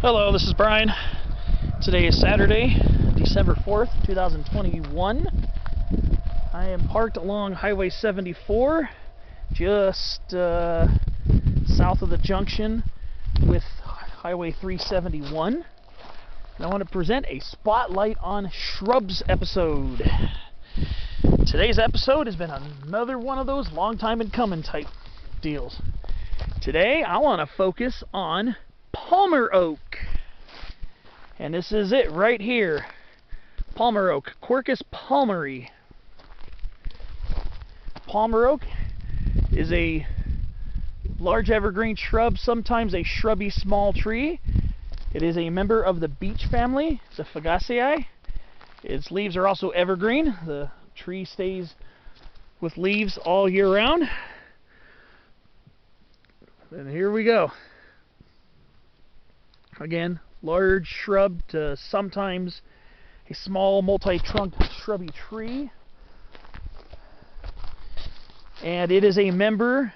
Hello, this is Brian. Today is Saturday, December 4th, 2021. I am parked along Highway 74, just south of the junction with Highway 371. And I want to present a Spotlight on Shrubs episode. Today's episode has been another one of those long time in coming type deals. Today I want to focus on Palmer Oak. And this is it right here. Palmer Oak, Quercus palmeri. Palmer Oak is a large evergreen shrub, sometimes a shrubby small tree. It is a member of the Beech family, the Fagaceae. Its leaves are also evergreen. The tree stays with leaves all year round. And here we go. Again, large shrub to sometimes a small multi-trunk shrubby tree. And it is a member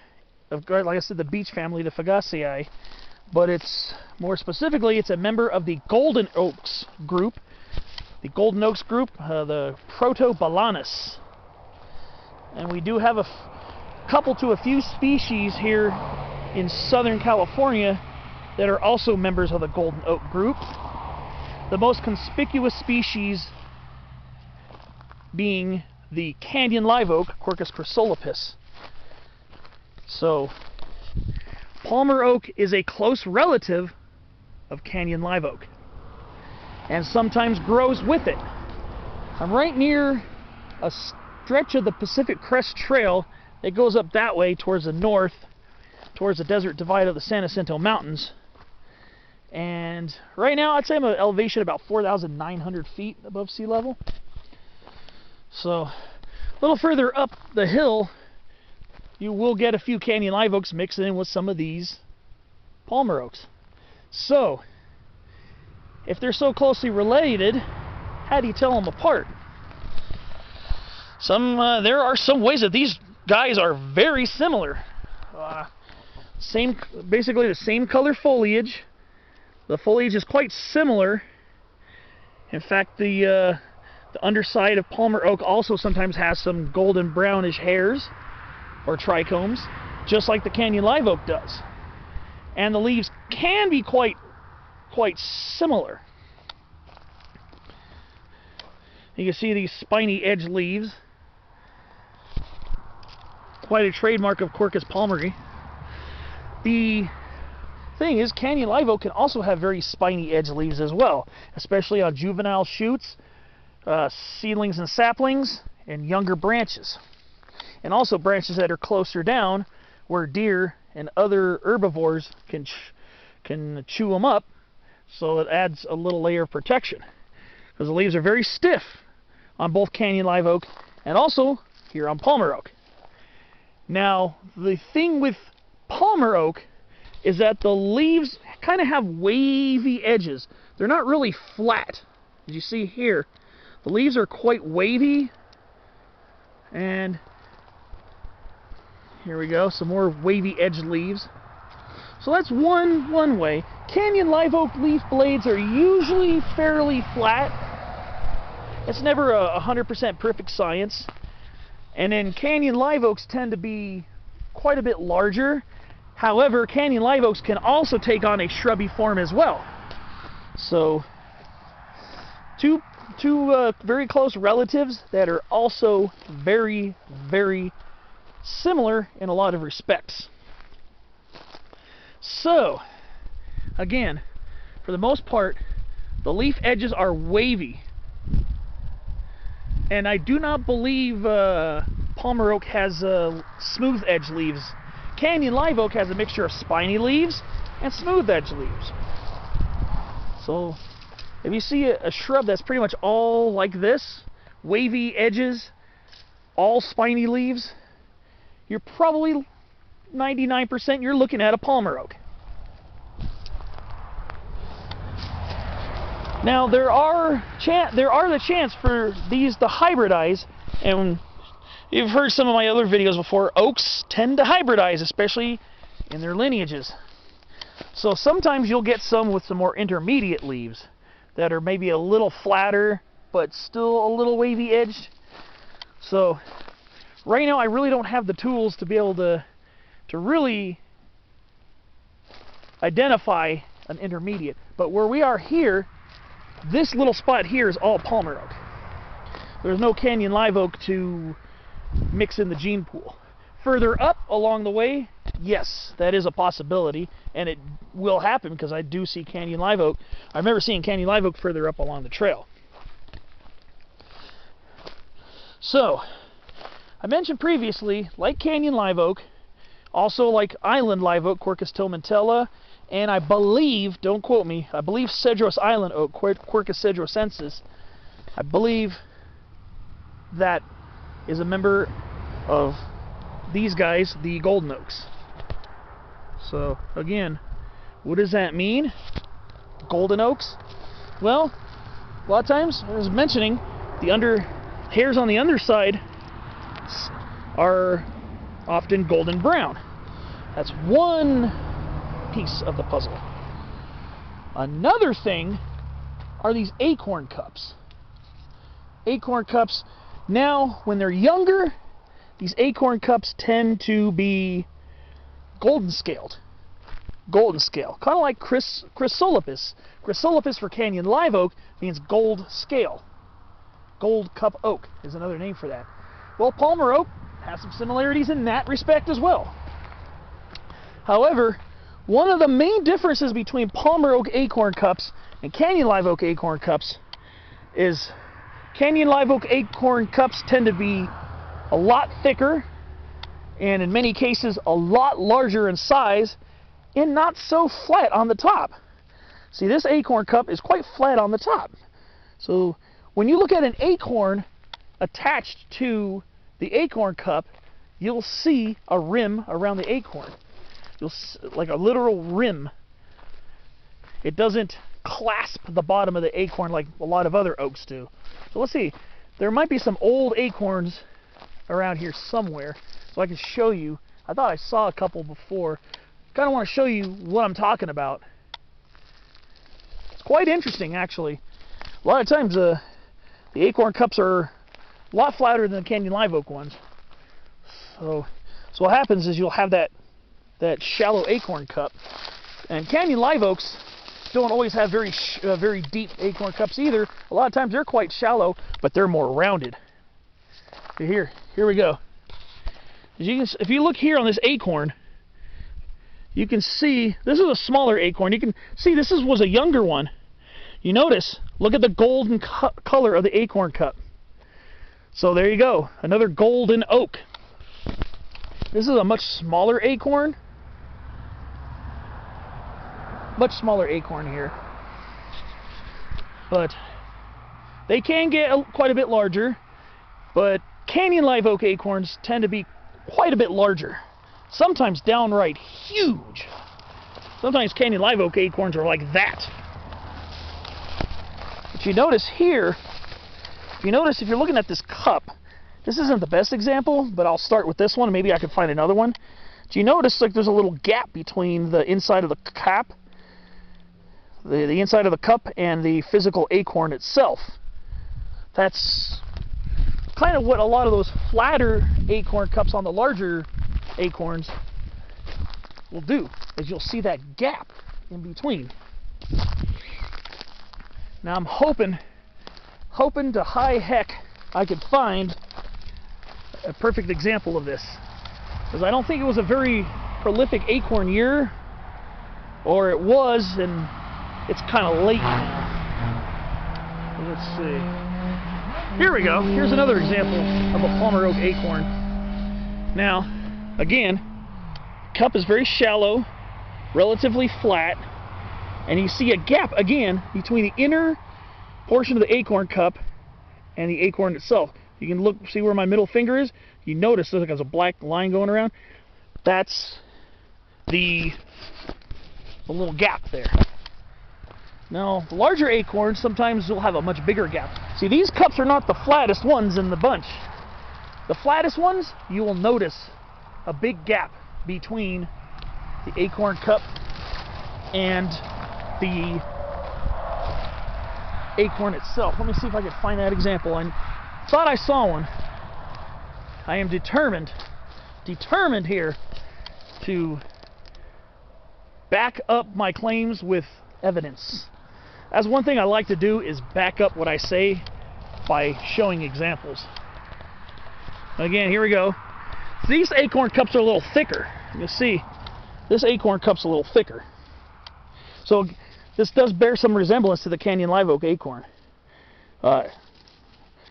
of, like I said, the Beech family, the Fagaceae. But it's, more specifically, it's a member of the Golden Oaks group. The Golden Oaks group, the Protobalanus. And we do have a couple to a few species here in Southern California that are also members of the Golden Oak group. The most conspicuous species being the canyon live oak, Quercus chrysolepis. So, Palmer oak is a close relative of canyon live oak, and sometimes grows with it. I'm right near a stretch of the Pacific Crest Trail that goes up that way towards the north, towards the desert divide of the San Jacinto Mountains. And right now I'd say I'm at an elevation about 4,900 feet above sea level. So a little further up the hill you will get a few canyon live oaks mixed in with some of these Palmer oaks. So if they're so closely related, how do you tell them apart? There are some ways that these guys are very similar. Basically the same color foliage. The foliage is quite similar. In fact, the underside of Palmer oak also sometimes has some golden brownish hairs or trichomes, just like the canyon live oak does. And the leaves can be quite similar. You can see these spiny edge leaves. Quite a trademark of Quercus palmeri. The thing is, canyon live oak can also have very spiny edge leaves as well, especially on juvenile shoots, seedlings and saplings, and younger branches. And also branches that are closer down where deer and other herbivores can chew them up, so it adds a little layer of protection. Because the leaves are very stiff on both canyon live oak and also here on Palmer oak. Now, the thing with Palmer oak is that the leaves kind of have wavy edges. They're not really flat. As you see here, the leaves are quite wavy. And here we go, some more wavy edge leaves. So that's one way. Canyon live oak leaf blades are usually fairly flat. It's never a 100% perfect science. And then canyon live oaks tend to be quite a bit larger. However, canyon live oaks can also take on a shrubby form as well. So, two very close relatives that are also very, very similar in a lot of respects. So, again, for the most part, the leaf edges are wavy. And I do not believe Palmer oak has smooth edge leaves. Canyon live oak has a mixture of spiny leaves and smooth edge leaves. So if you see a shrub that's pretty much all like this, wavy edges, all spiny leaves, you're probably 99% you're looking at a Palmer oak. Now there are the chance for these to hybridize, and you've heard some of my other videos before. Oaks tend to hybridize, especially in their lineages. So sometimes you'll get some with some more intermediate leaves that are maybe a little flatter, but still a little wavy edged. So right now I really don't have the tools to be able to really identify an intermediate. But where we are here, this little spot here is all Palmer oak. There's no canyon live oak to mix in the gene pool. Further up along the way, yes, that is a possibility, and it will happen because I do see canyon live oak. I remember seeing canyon live oak further up along the trail. So, I mentioned previously, like canyon live oak, also like island live oak, Quercus tomentella, and I believe, don't quote me, I believe Cedros Island Oak, Quercus cedrosensis, I believe that is a member of these guys, the golden oaks. So again, what does that mean? Golden oaks? Well, a lot of times, I was mentioning, the hairs on the underside are often golden brown. That's one piece of the puzzle. Another thing are these acorn cups. Acorn cups, now when they're younger, these acorn cups tend to be golden scaled. Golden scale. Kind of like chrysolepis. Chrysolepis for canyon live oak means gold scale. Gold cup oak is another name for that. Well, Palmer oak has some similarities in that respect as well. However, one of the main differences between Palmer oak acorn cups and canyon live oak acorn cups is canyon live oak acorn cups tend to be a lot thicker and in many cases a lot larger in size and not so flat on the top. See, this acorn cup is quite flat on the top. So when you look at an acorn attached to the acorn cup, you'll see a rim around the acorn. Like a literal rim. It doesn't clasp the bottom of the acorn like a lot of other oaks do. So let's see. There might be some old acorns around here somewhere, so I can show you. I thought I saw a couple before. Kind of want to show you what I'm talking about. It's quite interesting, actually. A lot of times the acorn cups are a lot flatter than the canyon live oak ones. So what happens is you'll have that shallow acorn cup, and canyon live oaks don't always have very deep acorn cups either. A lot of times they're quite shallow, but they're more rounded. Here we go. If you look here on this acorn, you can see this is a smaller acorn. You can see this was a younger one. You notice, look at the golden color of the acorn cup. So there you go, another golden oak. This is a much smaller acorn. Much smaller acorn here. But they can get quite a bit larger. But canyon live oak acorns tend to be quite a bit larger. Sometimes downright huge. Sometimes canyon live oak acorns are like that. But you notice here, if you're looking at this cup, this isn't the best example, but I'll start with this one. Maybe I could find another one. Do you notice like there's a little gap between the inside of the cap, the inside of the cup, and the physical acorn itself? That's kind of what a lot of those flatter acorn cups on the larger acorns will do, is you'll see that gap in between. Now I'm hoping to high heck I could find a perfect example of this, because I don't think it was a very prolific acorn year, or it was, and it's kind of late now. Let's see. Here we go. Here's another example of a Palmer oak acorn. Now, again, cup is very shallow, relatively flat, and you see a gap again between the inner portion of the acorn cup and the acorn itself. You can look, see where my middle finger is? You notice there's a black line going around. That's the little gap there. Now, the larger acorns sometimes will have a much bigger gap. See, these cups are not the flattest ones in the bunch. The flattest ones, you will notice a big gap between the acorn cup and the acorn itself. Let me see if I can find that example. I thought I saw one. I am determined here to back up my claims with evidence. That's one thing I like to do, is back up what I say by showing examples. Again, here we go. These acorn cups are a little thicker. You see, this acorn cup's a little thicker. So this does bear some resemblance to the Canyon live oak acorn. Like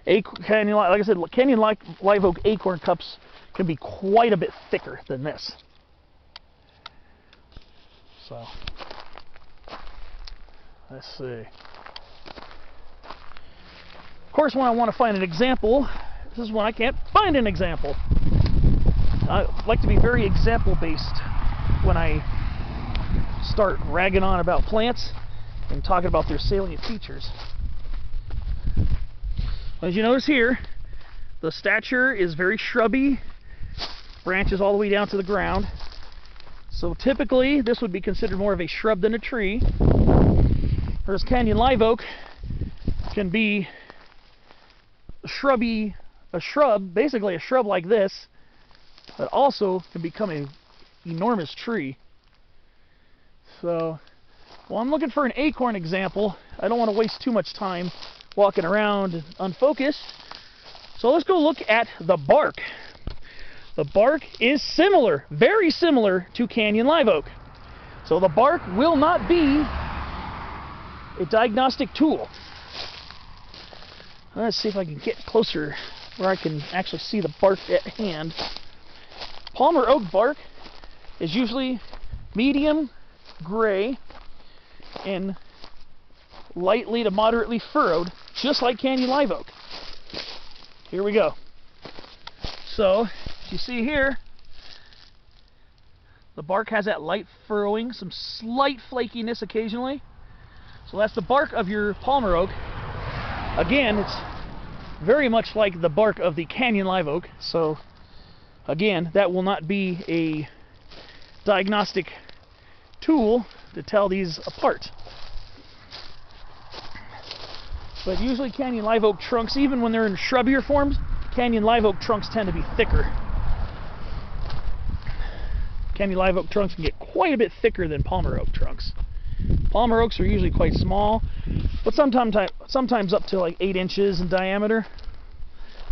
I said, Canyon live oak acorn cups can be quite a bit thicker than this. So let's see. Of course, when I want to find an example, this is when I can't find an example. I like to be very example-based when I start ragging on about plants and talking about their salient features. As you notice here, the stature is very shrubby, branches all the way down to the ground. So typically, this would be considered more of a shrub than a tree. Whereas Canyon live oak can be shrubby, basically a shrub like this, but also can become an enormous tree. So, well, I'm looking for an acorn example. I don't want to waste too much time walking around unfocused. So let's go look at the bark. The bark is similar, very similar to Canyon live oak. So the bark will not be a diagnostic tool. Let's see if I can get closer where I can actually see the bark at hand. Palmer oak bark is usually medium gray and lightly to moderately furrowed, just like Canyon live oak. Here we go. So, as you see here, the bark has that light furrowing, some slight flakiness occasionally. So that's the bark of your Palmer oak. Again, it's very much like the bark of the Canyon live oak. So, again, that will not be a diagnostic tool to tell these apart. But usually Canyon live oak trunks, even when they're in shrubbier forms, Canyon live oak trunks tend to be thicker. Canyon live oak trunks can get quite a bit thicker than Palmer oak trunks. Palmer oaks are usually quite small, but sometimes up to like 8 inches in diameter.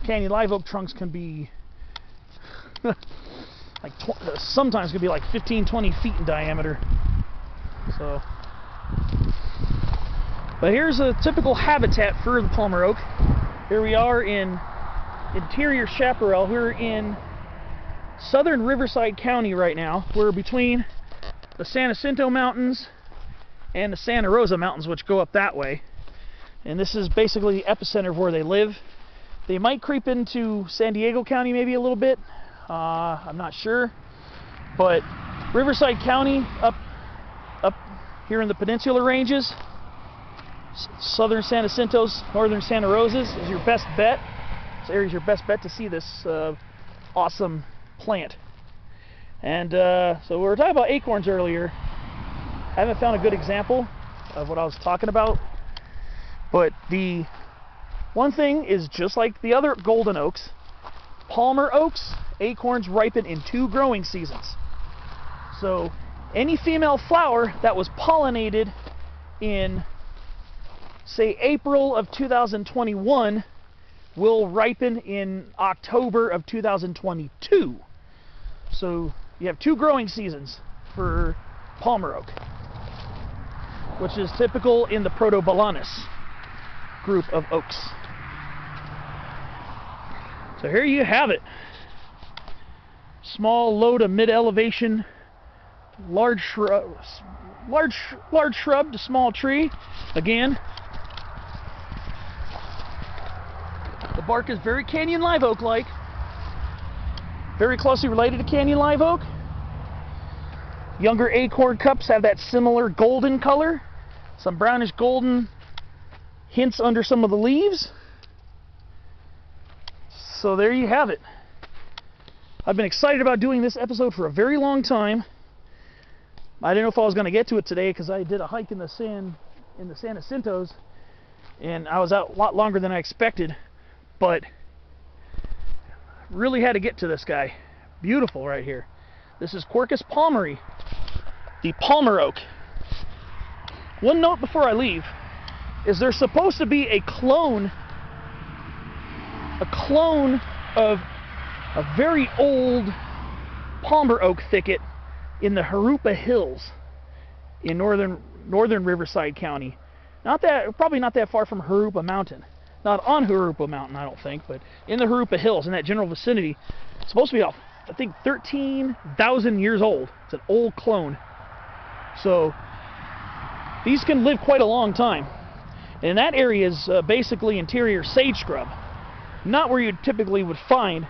Canyon live oak trunks can be like sometimes can be like 15-20 feet in diameter. So, but here's a typical habitat for the Palmer oak. Here we are in interior chaparral. We're in southern Riverside County right now. We're between the San Jacinto Mountains and the Santa Rosa Mountains, which go up that way. And this is basically the epicenter of where they live. They might creep into San Diego County maybe a little bit. I'm not sure. But Riverside County, up here in the Peninsular Ranges, southern San Jacintos, northern Santa Rosas is your best bet. This area is your best bet to see this awesome plant. And so we were talking about acorns earlier. I haven't found a good example of what I was talking about, but the one thing is, just like the other golden oaks, Palmer oaks, acorns ripen in 2 growing seasons. So any female flower that was pollinated in, say, April of 2021 will ripen in October of 2022. So you have 2 growing seasons for Palmer oak, which is typical in the Protobalanus group of oaks. So here you have it. Small, low to mid-elevation, large shrub to small tree. Again, the bark is very Canyon live oak-like, very closely related to Canyon live oak. Younger acorn cups have that similar golden color, some brownish golden hints under some of the leaves. So there you have it. I've been excited about doing this episode for a very long time. I didn't know if I was going to get to it today because I did a hike in the San Jacintos, and I was out a lot longer than I expected, but really had to get to this guy. Beautiful right here. This is Quercus palmeri, the palmer oak. One note before I leave is there's supposed to be a clone of a very old palmer oak thicket in the Jurupa Hills in northern Riverside County. Probably not that far from Jurupa Mountain. Not on Jurupa Mountain, I don't think, but in the Jurupa Hills, in that general vicinity. It's supposed to be, I think, 13,000 years old. It's an old clone. So these can live quite a long time. And that area is basically interior sage scrub, not where you typically would find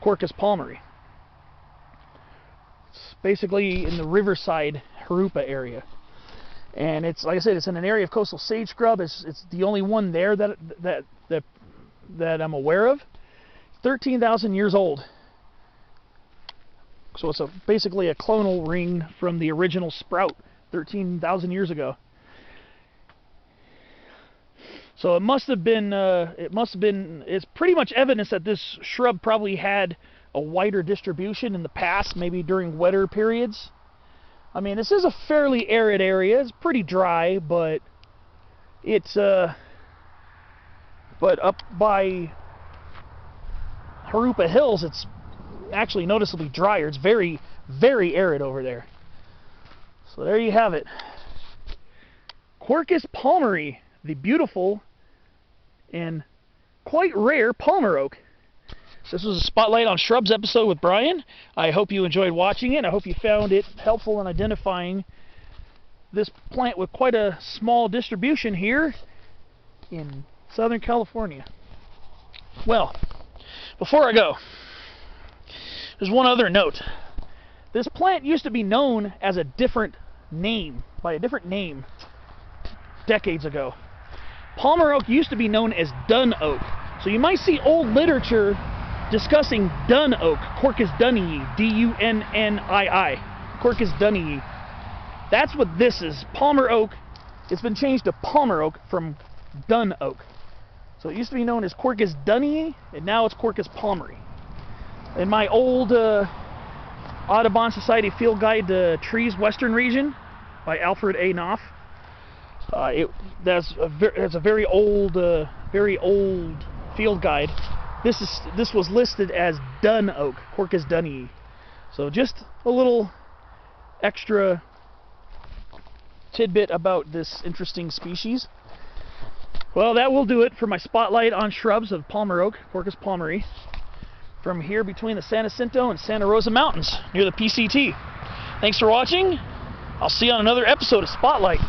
Quercus palmeri. It's basically in the Riverside Jurupa area. And it's, like I said, it's in an area of coastal sage scrub. It's the only one there that I'm aware of. 13,000 years old. So it's basically a clonal ring from the original sprout 13,000 years ago. So it must have been, it's pretty much evidence that this shrub probably had a wider distribution in the past, maybe during wetter periods. I mean, this is a fairly arid area. It's pretty dry, but it's but up by Jurupa Hills, it's actually noticeably drier. It's very, very arid over there. So there you have it. Quercus palmeri, the beautiful and quite rare palmer oak. This was a Spotlight on Shrubs episode with Brian. I hope you enjoyed watching it. I hope you found it helpful in identifying this plant with quite a small distribution here in Southern California. Well, before I go, there's one other note. This plant used to be known as a different name, by a different name, decades ago. Palmer oak used to be known as Dunn Oak. So you might see old literature discussing Dunn Oak, Quercus dunnii, D-U-N-N-I-I, Quercus dunnii. That's what this is. Palmer oak. It's been changed to Palmer oak from Dunn Oak. So it used to be known as Quercus dunnii, and now it's Quercus palmeri. In my old Audubon Society Field Guide to Trees Western Region by Alfred A. Knopf, that's a very old field guide. This was listed as Dunn Oak, Quercus dunnii. So just a little extra tidbit about this interesting species. Well, that will do it for my Spotlight on Shrubs of Palmer Oak, Quercus palmeri, from here between the San Jacinto and Santa Rosa Mountains near the PCT. Thanks for watching. I'll see you on another episode of Spotlight.